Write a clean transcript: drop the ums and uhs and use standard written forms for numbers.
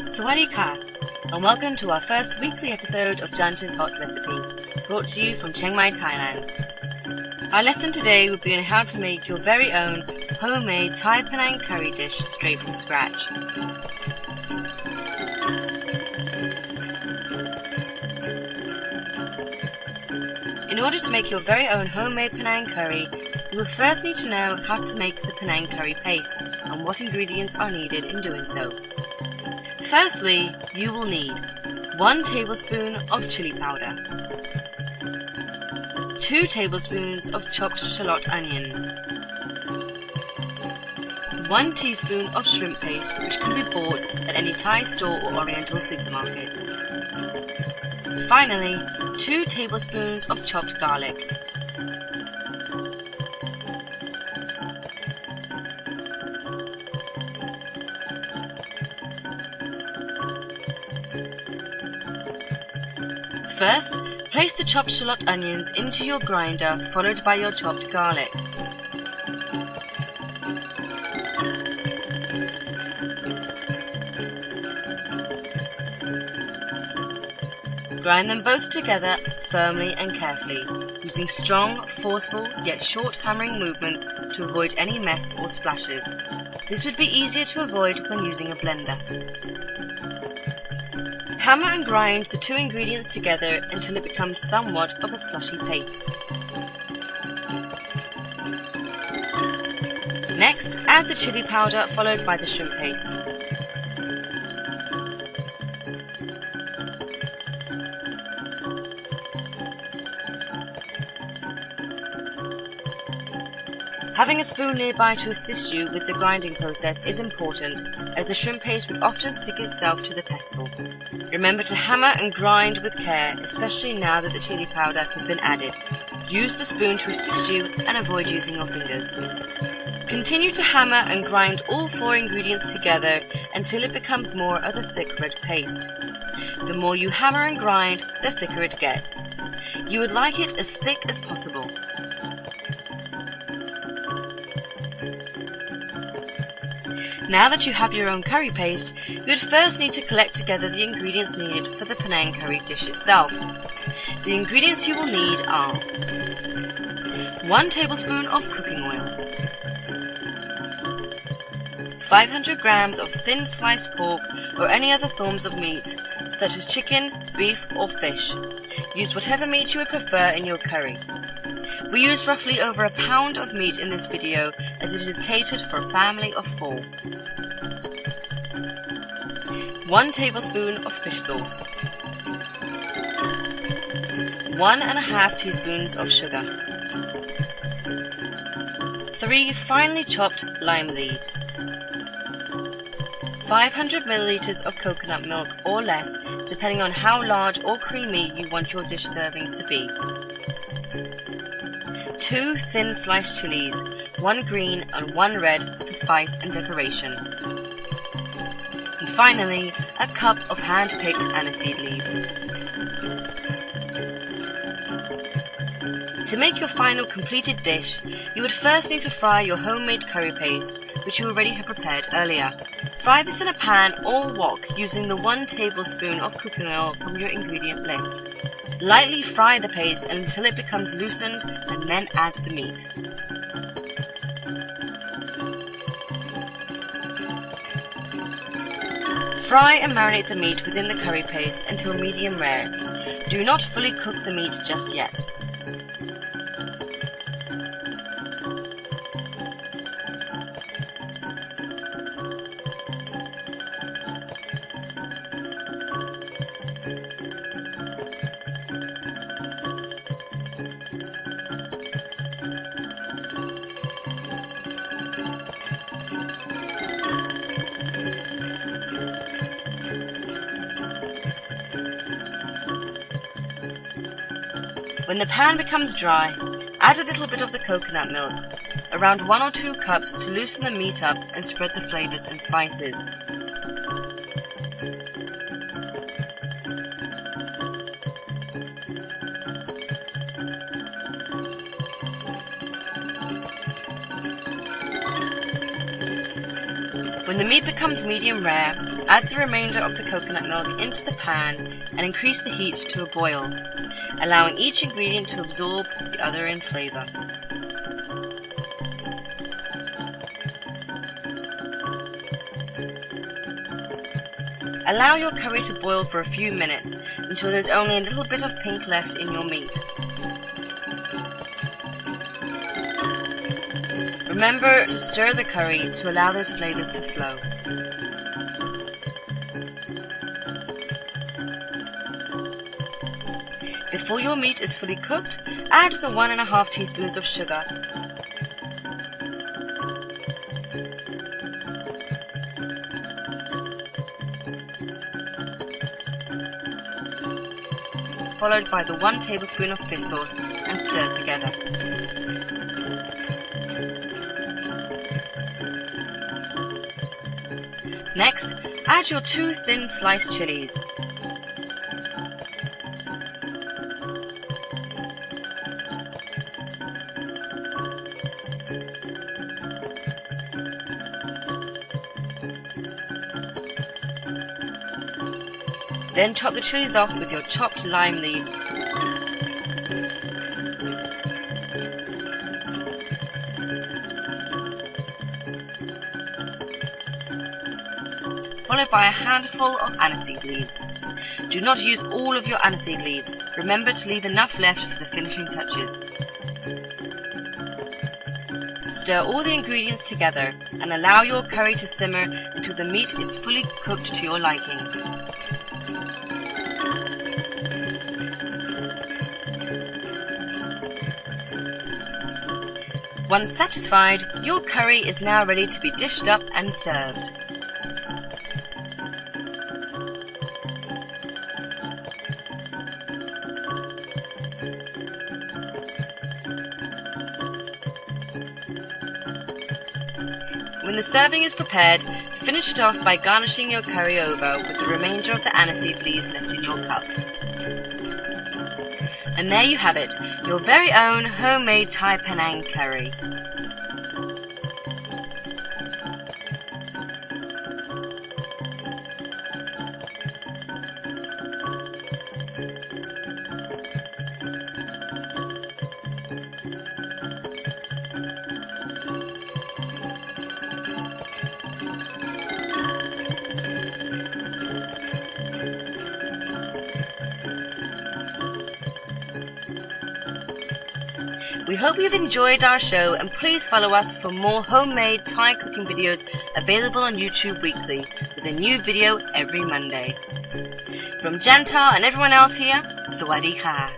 Sawadee ka, and welcome to our first weekly episode of Janta's Hot Recipe, brought to you from Chiang Mai, Thailand. Our lesson today will be on how to make your very own homemade Thai Panang curry dish straight from scratch. In order to make your very own homemade Panang curry, you will first need to know how to make the Panang curry paste and what ingredients are needed in doing so. Firstly, you will need 1 tablespoon of chili powder, 2 tablespoons of chopped shallot onions, 1 teaspoon of shrimp paste, which can be bought at any Thai store or Oriental supermarket. Finally, 2 tablespoons of chopped garlic. First, place the chopped shallot onions into your grinder, followed by your chopped garlic. Grind them both together firmly and carefully, using strong, forceful, yet short hammering movements to avoid any mess or splashes. This would be easier to avoid when using a blender. Hammer and grind the 2 ingredients together until it becomes somewhat of a slushy paste. Next, add the chili powder followed by the shrimp paste. Having a spoon nearby to assist you with the grinding process is important, as the shrimp paste will often stick itself to the pestle. Remember to hammer and grind with care, especially now that the chili powder has been added. Use the spoon to assist you and avoid using your fingers. Continue to hammer and grind all 4 ingredients together until it becomes more of a thick red paste. The more you hammer and grind, the thicker it gets. You would like it as thick as possible. Now that you have your own curry paste, you would first need to collect together the ingredients needed for the Panang curry dish itself. The ingredients you will need are 1 tablespoon of cooking oil, 500 grams of thin sliced pork or any other forms of meat, such as chicken, beef or fish. Use whatever meat you would prefer in your curry. We used roughly over a pound of meat in this video, as it is catered for a family of 4. 1 tablespoon of fish sauce, 1½ teaspoons of sugar, 3 finely chopped lime leaves, 500 milliliters of coconut milk or less, depending on how large or creamy you want your dish servings to be, 2 thin sliced chilies, 1 green and 1 red for spice and decoration. And finally, a cup of hand-picked aniseed leaves. To make your final completed dish, you would first need to fry your homemade curry paste, which you already have prepared earlier. Fry this in a pan or wok using the 1 tablespoon of cooking oil from your ingredient list. Lightly fry the paste until it becomes loosened and then add the meat. Fry and marinate the meat within the curry paste until medium rare. Do not fully cook the meat just yet. When the pan becomes dry, add a little bit of the coconut milk, around 1 or 2 cups to loosen the meat up and spread the flavors and spices. When the meat becomes medium rare, add the remainder of the coconut milk into the pan and increase the heat to a boil, allowing each ingredient to absorb the other in flavour. Allow your curry to boil for a few minutes until there's only a little bit of pink left in your meat. Remember to stir the curry to allow those flavours to flow. Before your meat is fully cooked, add the 1½ teaspoons of sugar. Followed by the 1 tablespoon of fish sauce and stir together. Next, add your 2 thin sliced chilies. Then chop the chilies off with your chopped lime leaves. Followed by a handful of aniseed leaves. Do not use all of your aniseed leaves. Remember to leave enough left for the finishing touches. Stir all the ingredients together and allow your curry to simmer until the meat is fully cooked to your liking. Once satisfied, your curry is now ready to be dished up and served. When the serving is prepared, finish it off by garnishing your curry over with the remainder of the aniseed leaves left in your cup. And there you have it, your very own homemade Thai Panang curry. We hope you've enjoyed our show, and please follow us for more homemade Thai cooking videos available on YouTube weekly, with a new video every Monday. From Janta and everyone else here, Sawadee Ka.